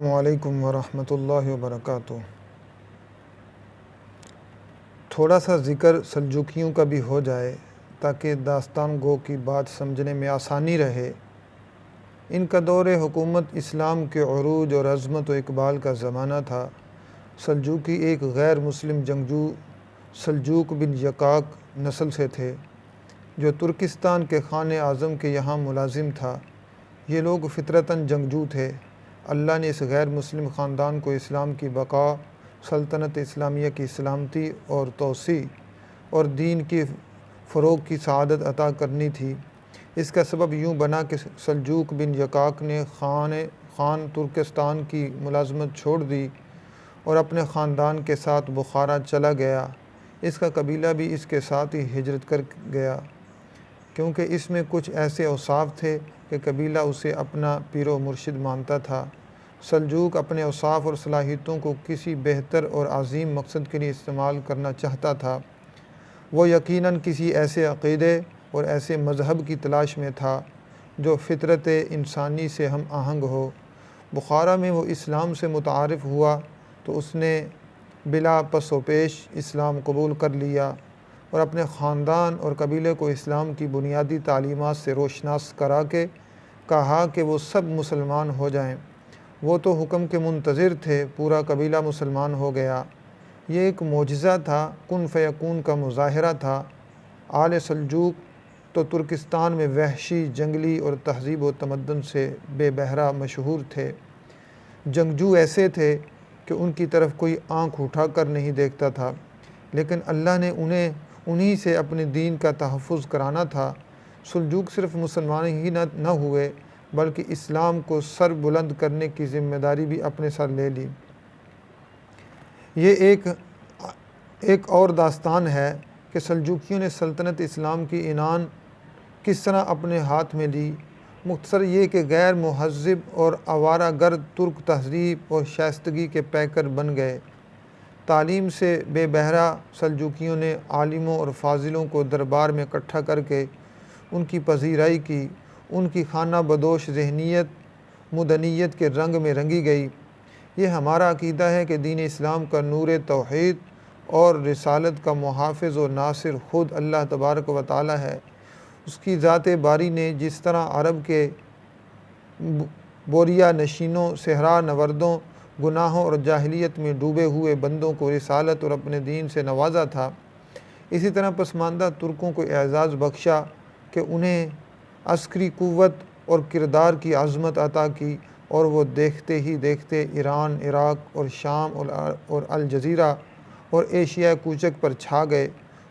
वालेकुम वरहमतुल्लाहि वबरकातुहू। थोड़ा सा ज़िक्र सल्जूकियों का भी हो जाए ताकि दास्तान गो की बात समझने में आसानी रहे। इनका दौर हुकूमत इस्लाम के उरूज और अज़मत व इकबाल का ज़माना था। सल्जूकी एक गैर मुस्लिम जंगजू सल्जूक बिन यकाक नस्ल से थे, जो तुर्किस्तान के खाने आज़म के यहाँ मुलाजिम था। ये लोग फ़ितरतन जंगजू थे। अल्लाह ने इस गैर मुस्लिम ख़ानदान को इस्लाम की बका, सल्तनत इस्लामिया की सलामती और तोसी और दीन की फ़रोग़ की सआदत अता करनी थी। इसका सबब यूँ बना कि सल्जूक बिन यकाक ने खान तुर्किस्तान की मुलाजमत छोड़ दी और अपने ख़ानदान के साथ बुखारा चला गया। इसका कबीला भी इसके साथ ही हिजरत कर गया, क्योंकि इसमें कुछ ऐसे औसाफ थे कि कबीला उसे अपना पीरो मुर्शिद मानता था। सल्जूक अपने औसाफ और सलाहियतों को किसी बेहतर और अज़ीम मकसद के लिए इस्तेमाल करना चाहता था। वो यकीनन किसी ऐसे अक़ीदे और ऐसे मज़हब की तलाश में था जो फ़ितरत इंसानी से हम आहंग हो। बुखारा में वो इस्लाम से मुतारिफ़ हुआ तो उसने बिला पसो पेश इस्लाम कबूल कर लिया और अपने ख़ानदान और कबीले को इस्लाम की बुनियादी तालीमात से रोशनास करा के कहा कि वो सब मुसलमान हो जाएं। वो तो हुक्म के मुंतज़िर थे, पूरा कबीला मुसलमान हो गया। ये एक मोजज़ा था, कुन फ़यकून का मुज़ाहिरा था। आले सल्जूक तो तुर्किस्तान में वहशी, जंगली और तहज़ीब व तमद्दुन से बेबहरा मशहूर थे। जंगजू ऐसे थे कि उनकी तरफ कोई आँख उठा कर नहीं देखता था, लेकिन अल्लाह ने उन्हें उन्हीं से अपने दीन का तहफ़्फ़ुज़ कराना था। सल्जूक सिर्फ़ मुसलमान ही न हुए, बल्कि इस्लाम को सर बुलंद करने की ज़िम्मेदारी भी अपने सर ले ली। ये एक और दास्तान है कि सल्जूकियों ने सल्तनत इस्लाम की इनान किस तरह अपने हाथ में ली। मुख्तसर ये कि गैर मुहज़्ज़िब और आवारा गर्द तुर्क तहज़ीब और शाइस्तगी के पैकर बन गए। तालीम से बेबहरा सल्जूकियों ने आलिमों और फ़ाज़िलों को दरबार में इकट्ठा करके उनकी पज़ीराई की। उनकी खाना बदोश ज़हनीत मुदनीयत के रंग में रंगी गई। ये हमारा अक़ीदा है कि दीन इस्लाम का नूर तौहीद और रिसालत का मुहाफ़िज़ और नासिर ख़ुद अल्लाह तबारक व तआला है। उसकी ज़ात बारी ने जिस तरह अरब के बोरिया नशीनों, सहरा नवर्दों, गुनाहों और जाहिलियत में डूबे हुए बंदों को रिसालत और अपने दीन से नवाजा था, इसी तरह पसमानदा तुर्कों को एज़ाज़ बख्शा कि उन्हें अस्करी क़ुव्वत और किरदार की अज़मत अता की, और वो देखते ही देखते ईरान, इराक़ और शाम और अल जज़ीरा और एशिया कूचक पर छा गए।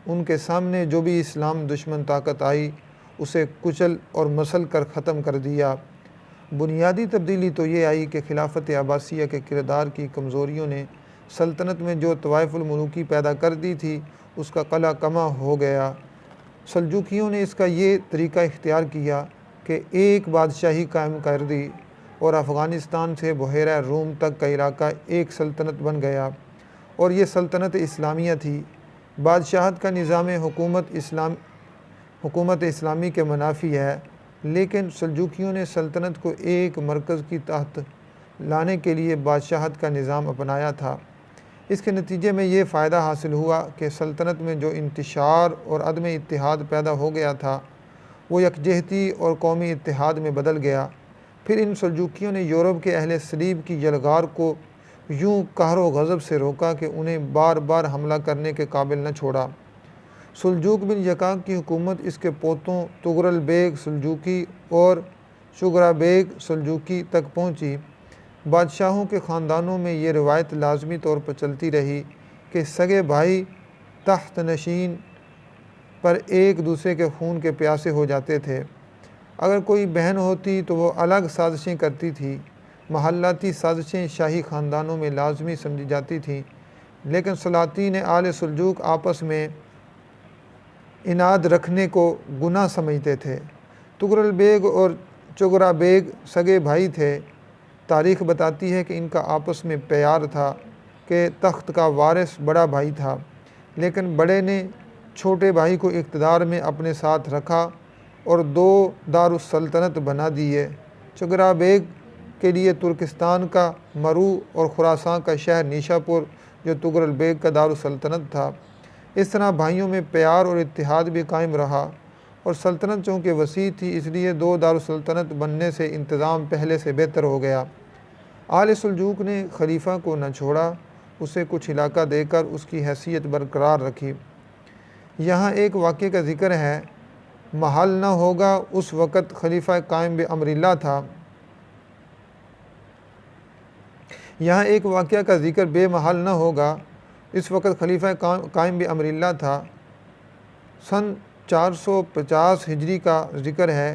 उनके सामने जो भी इस्लाम दुश्मन ताकत आई, उसे कुचल और मसल कर ख़त्म कर दिया। बुनियादी तब्दीली तो ये आई कि खिलाफत अब्बासिया के किरदार की कमज़ोरियों ने सल्तनत में जो तवाइफ़ुल मुलूकी पैदा कर दी थी, उसका कला कमा हो गया। सल्जूकियों ने इसका ये तरीक़ा इख्तियार किया कि एक बादशाही कायम कर दी और अफ़ग़ानिस्तान से बहेरा रूम तक का इलाका एक सल्तनत बन गया, और ये सल्तनत इस्लामिया थी। बादशाहत का निज़ाम हुकूमत इस्लामी के मुनाफी है, लेकिन सल्जूकियों ने सल्तनत को एक मरकज़ की तहत लाने के लिए बादशाहत का निज़ाम अपनाया था। इसके नतीजे में ये फ़ायदा हासिल हुआ कि सल्तनत में जो इंतशार और अदम इत्तिहाद पैदा हो गया था, वो यकजहती और कौमी इत्तिहाद में बदल गया। फिर इन सल्जूकियों ने यूरोप के अहले सलीब की यलगार को यूँ कहर व गज़ब से रोका कि उन्हें बार बार हमला करने के काबिल न छोड़ा। सल्जूक बिन यकाक की हुकूमत इसके पोतों तुगरल बेग सल्जूकी और शुगरा बेग सल्जूकी तक पहुँची। बादशाहों के ख़ानदानों में ये रिवायत लाजमी तौर पर चलती रही कि सगे भाई तख्त नशीन पर एक दूसरे के खून के प्यासे हो जाते थे। अगर कोई बहन होती तो वो अलग साजिशें करती थी। महल्लाती साजिशें शाही ख़ानदानों में लाजमी समझी जाती थीं, लेकिन सलातीन आले सल्जूक आपस में इनाद रखने को गुनाह समझते थे। तुगरल बेग और चुगरा बेग सगे भाई थे। तारीख़ बताती है कि इनका आपस में प्यार था कि तख्त का वारिस बड़ा भाई था, लेकिन बड़े ने छोटे भाई को इक़्तिदार में अपने साथ रखा और दो दारुस्सल्तनत बना दिए। चुगरा बेग के लिए तुर्किस्तान का मरू और खुरासान का शहर निशापुर जो तुगरल बेग का दारुसल्तनत था। इस तरह भाइयों में प्यार और इत्तेहाद भी कायम रहा और सल्तनत चूँकि वसी थी इसलिए दो दारुसल्तनत बनने से इंतज़ाम पहले से बेहतर हो गया। आल सुल्जूक ने खलीफा को न छोड़ा, उसे कुछ इलाका देकर उसकी हैसियत बरकरार रखी। यहाँ एक वाक़े का ज़िक्र है, महल न होगा उस वक़्त खलीफा कायम बे अमरिल्ला था। यहाँ एक वाक़या का ज़िक्र बेमहल न होगा, इस वक़्त खलीफा कायम बे अमरिल्ला था। सन 450 हिजरी का ज़िक्र है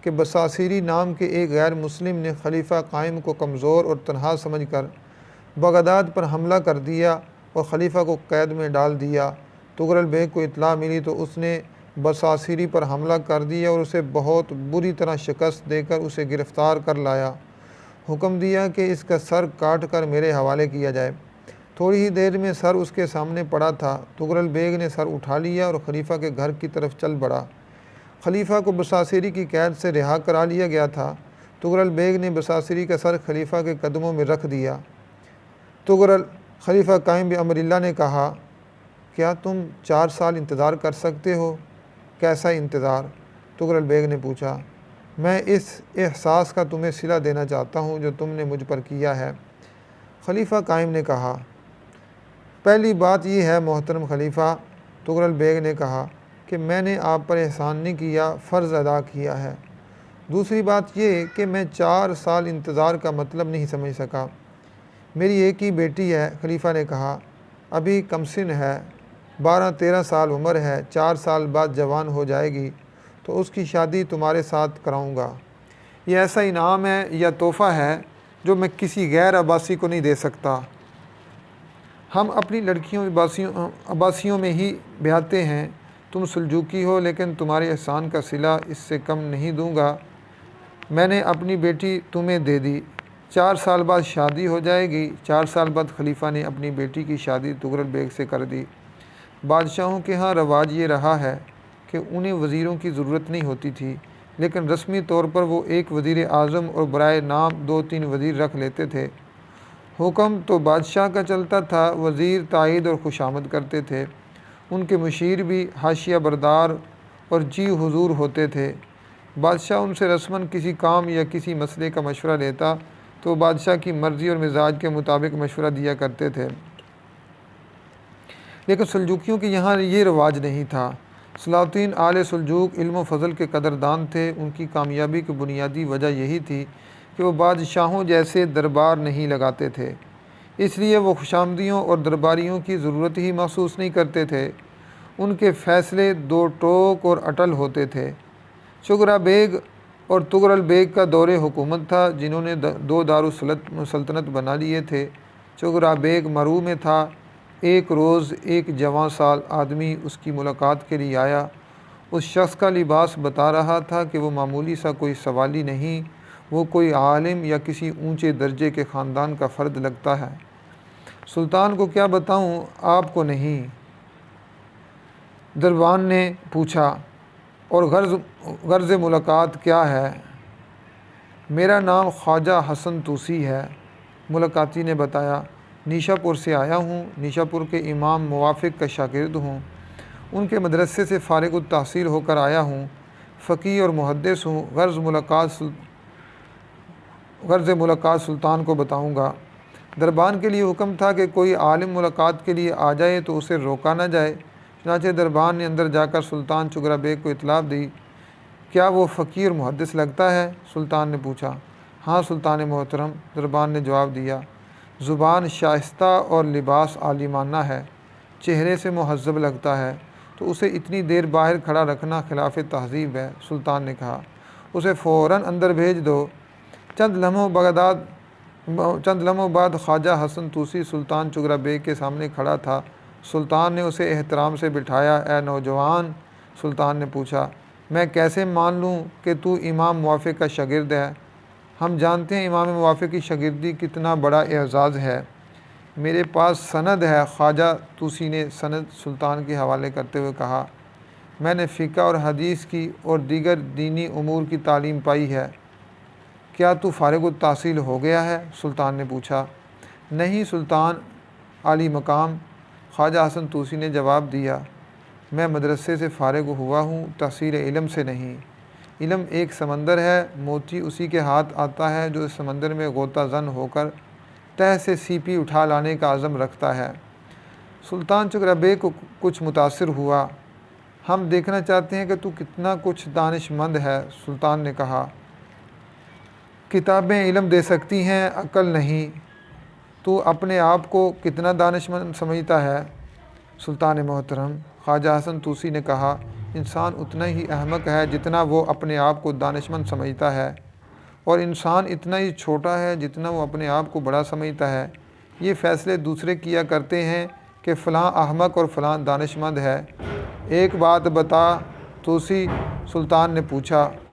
कि बसासिरी नाम के एक गैर मुस्लिम ने खलीफा कायम को कमज़ोर और तनहा समझकर बगदाद पर हमला कर दिया और खलीफा को कैद में डाल दिया। तुगरल बेग को इत्तला मिली तो उसने बसासिरी पर हमला कर दिया और उसे बहुत बुरी तरह शिकस्त देकर उसे गिरफ़्तार कर लाया। हुक्म दिया कि इसका सर काट कर मेरे हवाले किया जाए। थोड़ी ही देर में सर उसके सामने पड़ा था। तुगरल बेग ने सर उठा लिया और खलीफा के घर की तरफ चल बढ़ा। खलीफा को बसासिरी की कैद से रिहा करा लिया गया था। तुगरल बेग ने बसासिरी का सर खलीफा के कदमों में रख दिया। तुगरल खलीफा कायम बे अमरिल्ला ने कहा, क्या तुम 4 साल इंतज़ार कर सकते हो? कैसा इंतज़ार? तुगरल बेग ने पूछा। मैं इस एहसास का तुम्हें सिला देना चाहता हूँ जो तुमने मुझ पर किया है। खलीफा कायम ने कहा, पहली बात यह है मोहतरम खलीफा, तुगरल बेग ने कहा, कि मैंने आप पर एहसान नहीं किया, फ़र्ज़ अदा किया है। दूसरी बात यह कि मैं 4 साल इंतज़ार का मतलब नहीं समझ सका। मेरी एक ही बेटी है। खलीफा ने कहा, अभी कमसिन है, 12-13 साल उम्र है, 4 साल बाद जवान हो जाएगी तो उसकी शादी तुम्हारे साथ कराऊंगा। यह ऐसा इनाम है या तोहफ़ा है जो मैं किसी गैर अब्बासी को नहीं दे सकता। हम अपनी लड़कियों अब्बासियों में ही ब्याहते हैं। तुम सुल्जूकी हो लेकिन तुम्हारे एहसान का सिला इससे कम नहीं दूंगा। मैंने अपनी बेटी तुम्हें दे दी, 4 साल बाद शादी हो जाएगी। 4 साल बाद खलीफा ने अपनी बेटी की शादी तुगरल बेग से कर दी। बादशाहों के यहाँ रवाज ये रहा है कि उन्हें वज़ीरों की ज़रूरत नहीं होती थी, लेकिन रस्मी तौर पर वो एक वज़ीर आज़म और बराए नाम 2-3 वज़ीर रख लेते थे। हुक्म तो बादशाह का चलता था, वज़ीर तायीद और खुशामद करते थे। उनके मुशीर भी हाशिया बरदार और जी हुजूर होते थे। बादशाह उनसे रस्मन किसी काम या किसी मसले का मशवरा लेता तो बादशाह की मर्ज़ी और मिजाज के मुताबिक मशवरा दिया करते थे। लेकिन सुल्जूकियों के यहाँ ये रवाज नहीं था। सलातीन आले सुल्जूक इल्म व फ़ज़ल के कदरदान थे। उनकी कामयाबी की बुनियादी वजह यही थी कि वो बादशाहों जैसे दरबार नहीं लगाते थे, इसलिए वो खुशामदियों और दरबारियों की ज़रूरत ही महसूस नहीं करते थे। उनके फ़ैसले दो टोक और अटल होते थे। शुगरा बेग और तुगरल बेग का दौरे हुकूमत था, जिन्होंने 2 दारुसल्तनत बना लिए थे। शुगरा बेग मरू में था। एक रोज़ एक जवान साल आदमी उसकी मुलाकात के लिए आया। उस शख्स का लिबास बता रहा था कि वो मामूली सा कोई सवाली नहीं, वो कोई आलिम या किसी ऊंचे दर्जे के ख़ानदान का फ़र्द लगता है। सुल्तान को क्या बताऊं, आपको नहीं? दरबान ने पूछा। और गर्ज़ मुलाकात क्या है? मेरा नाम ख्वाजा हसन तूसी है, मुलाकाती ने बताया। निशापुर से आया हूँ। निशापुर के इमाम मुवाफ़िक़ का शागिर्द हूँ। उनके मदरसे से फ़ारिग़ तहसील होकर आया हूँ। फ़क़ीह और मुहद्दिस हूँ। गर्ज़ मुलाकात सुल्तान को बताऊँगा। दरबान के लिए हुक्म था कि कोई आलिम मुलाकात के लिए आ जाए तो उसे रोका न जाए। चनाचे दरबान ने अंदर जाकर सुल्तान शुगरा बेग को इत्तला दी। क्या वो फ़क़ीह और मुहद्दिस लगता है? सुल्तान ने पूछा। हाँ सुल्तान मोहतरम, दरबान ने जवाब दिया। ज़ुबान शाइस्ता और लिबास आलिमाना है, चेहरे से मुहज़्ज़ब लगता है, तो उसे इतनी देर बाहर खड़ा रखना खिलाफ़ तहज़ीब है। सुल्तान ने कहा, उसे फ़ौरन अंदर भेज दो। चंद लम्हों बाद ख्वाजा हसन तूसी सुल्तान शुगरा बेग के सामने खड़ा था। सुल्तान ने उसे एहतराम से बिठाया। ए नौजवान, सुल्तान ने पूछा, मैं कैसे मान लूँ कि तू इमाम मुवाफ़िक़ का शागिर्द है? हम जानते हैं इमाम मुवाफ़िक़ की शागिर्दी कितना बड़ा एज़ाज़ है। मेरे पास सनद है। ख्वाजा तूसी ने सनद सुल्तान के हवाले करते हुए कहा, मैंने फ़िक़्ह और हदीस की और दीगर दीनी उमूर की तालीम पाई है। क्या तू फ़ारिग़ तहसील हो गया है? सुल्तान ने पूछा। नहीं सुल्तान आली मकाम, ख्वाजा हसन तूसी ने जवाब दिया, मैं मदरसे से फ़ारिग़ हुआ हूँ, तहसील इल्म से नहीं। इल्म एक समंदर है, मोती उसी के हाथ आता है जो इस समंदर में गोता जन होकर तह से सीपी उठा लाने का अज़म रखता है। सुल्तान चुगरबे को कुछ मुतासिर हुआ। हम देखना चाहते हैं कि तू कितना कुछ दानिशमंद है। सुल्तान ने कहा, किताबें इल्म दे सकती हैं, अक्ल नहीं। तू अपने आप को कितना दानिशमंद समझता है? सुल्तान मोहतरम, ख्वाजा हसन तूसी ने कहा, इंसान उतना ही अहमक है जितना वो अपने आप को दानिशमंद समझता है, और इंसान इतना ही छोटा है जितना वो अपने आप को बड़ा समझता है। ये फ़ैसले दूसरे किया करते हैं कि फ़लाँ अहमक और फ़लाँ दानिशमंद है। एक बात बता तूसी, सुल्तान ने पूछा।